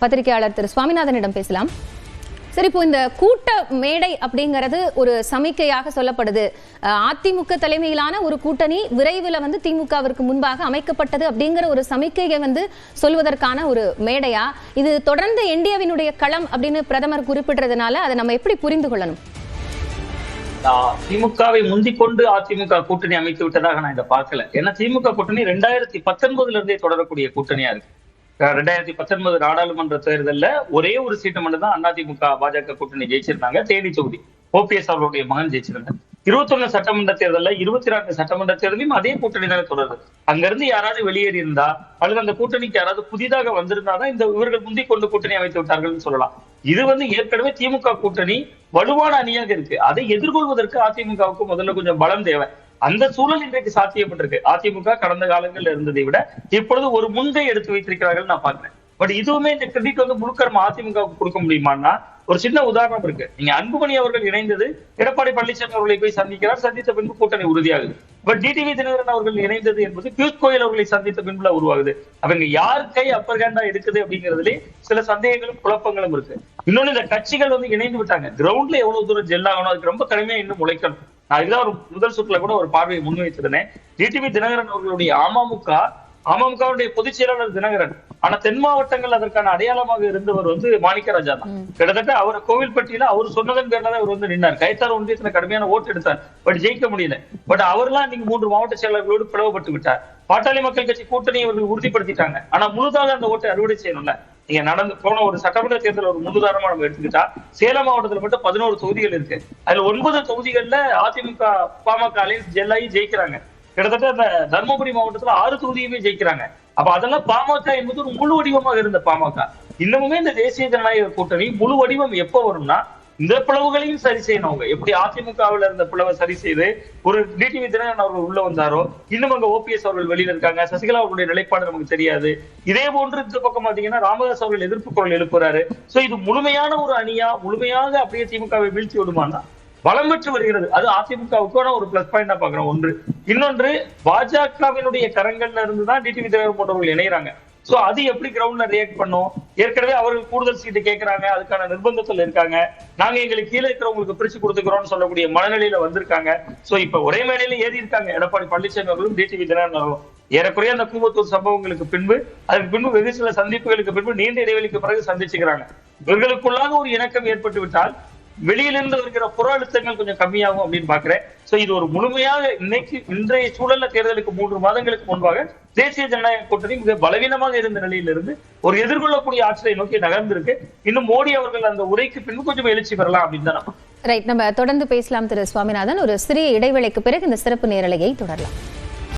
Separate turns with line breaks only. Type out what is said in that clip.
பத்திரிகையாளர் திரு சுவாமிநாதனிடம் பேசலாம். சரி, இப்போ இந்த கூட்ட மேடை அப்படிங்கிறது ஒரு சமிக்கையாக சொல்லப்படுது. அதிமுக தலைமையிலான ஒரு கூட்டணி விரைவில் திமுகவிற்கு முன்பாக அமைக்கப்பட்டது அப்படிங்கிற ஒரு சமிக்கையை சொல்வதற்கான ஒரு மேடையா இது? தொடர்ந்து என்டிஏவினுடைய களம் அப்படின்னு பிரதமர் குறிப்பிடுறதுனால அதை நம்ம எப்படி புரிந்து கொள்ளணும்?
திமுகவை முந்திக்கொண்டு அதிமுக கூட்டணி அமைத்து விட்டதாக நான் இதை பார்க்கல. ஏன்னா திமுக கூட்டணி 2019 இருந்தே தொடரக்கூடிய கூட்டணியா இருக்கு. 2019 நாடாளுமன்ற தேர்தல்ல ஒரே ஒரு சீட்டு மட்டும் தான் அதிமுக பாஜக கூட்டணி ஜெயிச்சிருந்தாங்க, தேனி தொகுதி. ஓபிஎஸ் அவர்களுடைய மகன் ஜெயிச்சிருந்தாங்க. 21 சட்டமன்ற தேர்தல்ல 24 சட்டமன்ற தேர்தலையும் அதே கூட்டணி தானே தொடருது. அங்கிருந்து யாராவது வெளியேறி இருந்தா அல்லது அந்த கூட்டணிக்கு யாராவது புதிதாக வந்திருந்தாதான் இந்த இவர்கள் முந்தி கொண்டு கூட்டணி அமைத்து விட்டார்கள் சொல்லலாம். இது ஏற்கனவே திமுக கூட்டணி வலுவான அணியாக இருக்கு. அதை எதிர்கொள்வதற்கு அதிமுகவுக்கு முதல்ல கொஞ்சம் பலம் தேவை. அந்த சூழல் இன்றைக்கு சாத்தியப்பட்டிருக்கு. அதிமுக கடந்த காலங்களில் இருந்ததை விட இப்பொழுது ஒரு முன்கை எடுத்து வைத்திருக்கிறார்கள் நான் பாக்குறேன். பட் இதுவுமே இந்த கிரெடிட் முழுக்க அதிமுகவுக்கு கொடுக்க முடியுமான்னா ஒரு சின்ன உதாரணம் இருக்கு. நீங்க அன்புமணி அவர்கள் இணைந்தது எடப்பாடி பழனிசாமி அவர்களை போய் சந்திக்கிறார், சந்தித்த பின்பு கூட்டணி உறுதியாகுது. பட் டிடிவி தினகரன் அவர்கள் இணைந்தது என்பது பியூஷ் கோயல் அவர்களை சந்தித்த பின்புல உருவாகுது. அவங்க யார் கை அப்பர் ஹேண்டா இருக்குது அப்படிங்கிறதுலே சில சந்தேகங்களும் குழப்பங்களும் இருக்கு. இன்னொன்னு, இந்த கட்சிகள் இணைந்து விட்டாங்க. கிரவுண்ட்ல எவ்வளவு தூரம் ஜெல் ஆகணும், அதுக்கு ரொம்ப கடுமையா இன்னும் உழைக்கணும். நான் இதுதான் ஒரு முதல் சுற்றுல கூட ஒரு பார்வையை முன்வைத்திருந்தேன். டிடிவி தினகரன் அவர்களுடைய அமமுகவுடைய பொதுச் செயலாளர் தினகரன். ஆனா தென் மாவட்டங்கள் அதற்கான அடையாளமாக இருந்தவர் மாணிக்கராஜா தான். கிட்டத்தட்ட அவர் கோவில்பட்டியில அவர் சொன்னதன் பேர்ல தான் அவர் நின்னார். கைத்தார் ஒன்றியத்துல கடுமையான ஓட்டு எடுத்தார், பட் ஜெயிக்க முடியல. பட் அவர்லாம் நீங்க 3 மாவட்ட செயலாளர்களோடு பிளவுபட்டு விட்டார். பாட்டாளி மக்கள் கட்சி கூட்டணியை அவர்கள் உறுதிப்படுத்திட்டாங்க. ஆனா முழுதாக அந்த ஓட்டை அறுவடை செய்யணும்ல. நீங்க நடந்து போன ஒரு சட்டமன்ற தேர்தல் ஒரு முன்னுதாரணமா நம்ம எடுத்துக்கிட்டா சேலம் மாவட்டத்துல மட்டும் 11 தொகுதிகள் இருக்கு. அதுல 9 தொகுதிகள்ல அதிமுக பாமக அலையன்ஸ் ஜெல்லாயி ஜெயிக்கிறாங்க. கிட்டத்தட்ட அந்த தர்மபுரி மாவட்டத்துல 6 தொகுதியுமே ஜெயிக்கிறாங்க. அப்ப அதெல்லாம் பாமக என்பது ஒரு முழு வடிவமாக இருந்த பாமக. இன்னமுமே இந்த தேசிய ஜனநாயக கூட்டணி முழு வடிவம் எப்ப வரும்னா இந்த பிளவுகளையும் சரி செய்யணும். அவங்க எப்படி அதிமுகவில் இருந்த பிளவை சரி செய்து ஒரு டிடிவி தினகரன் அவர்கள் உள்ள வந்தாரோ, இன்னும் அங்க ஓபிஎஸ் அவர்கள் வெளியில இருக்காங்க. சசிகலா அவர்களுடைய நிலைப்பாடு நமக்கு தெரியாது. இதே போன்று இந்த பக்கம் பாத்தீங்கன்னா ராமதாஸ் அவர்கள் எதிர்ப்பு குரல் எழுப்புறாரு. சோ இது முழுமையான ஒரு அணியா முழுமையாக அப்படியே திமுகவை வீழ்ச்சி விடுமானா பலம் பெற்று வருகிறது. அது அதிமுகவுக்கான ஒரு பிளஸ் பாயிண்டா பாக்குறோம். ஒன்று. இன்னொன்று, பாஜகவினுடைய கரங்கள்ல இருந்துதான் டிடிவி தினகரன் போன்றவர்கள் இணைகிறாங்க. சோ அது எப்படி கிரவுண்ட்ல ரியாக்ட் பண்ணும்? ஏற்கனவே அவர்கள் கூடுதல் சீட்டு கேட்கிறாங்க, அதுக்கான நிர்பந்தத்தில் இருக்காங்க. நாங்க எங்களுக்கு கீழே இருக்கிறவங்களுக்கு பிரிச்சு கொடுத்துக்கிறோம்னு சொல்லக்கூடிய மனநிலையில வந்திருக்காங்க. சோ இப்ப ஒரே மேடையில ஏறி இருக்காங்க எடப்பாடி பழனிசாமி அவர்களும் டிடிவி தினகரன் அவர்களும். ஏறக்குறைய அந்த கூவத்தூர் சம்பவங்களுக்கு பின்பு, அதுக்கு பின்பு வெகு சில சந்திப்புகளுக்கு பின்பு நீண்ட இடைவெளிக்கு பிறகு சந்திச்சுக்கிறாங்க. இவர்களுக்குள்ளாக ஒரு இணக்கம் ஏற்பட்டு விட்டால் வெளியிலிருந்து இருக்கிற புற அழுத்தங்கள் கொஞ்சம் கம்மியாகும் அப்படின்னு பாக்குறேன். சோ இது ஒரு முழுமையாக இன்றைய சூழல்ல தேர்தலுக்கு 3 மாதங்களுக்கு முன்பாக தேசிய ஜனநாயக கூட்டணி மிக பலவீனமாக இருந்த நிலையிலிருந்து ஒரு எதிர்கொள்ளக்கூடிய ஆட்சியை நோக்கி நகர்ந்திருக்கு. இன்னும் மோடி அவர்கள் அந்த உரைக்கு பின்பு கொஞ்சம் எழுச்சி பெறலாம் அப்படின்னு தான்
ரைட். நம்ம தொடர்ந்து பேசலாம் திரு சுவாமிநாதன். ஒரு சிறிய இடைவேளைக்கு பிறகு இந்த சிறப்பு நேரலையை தொடரலாம்.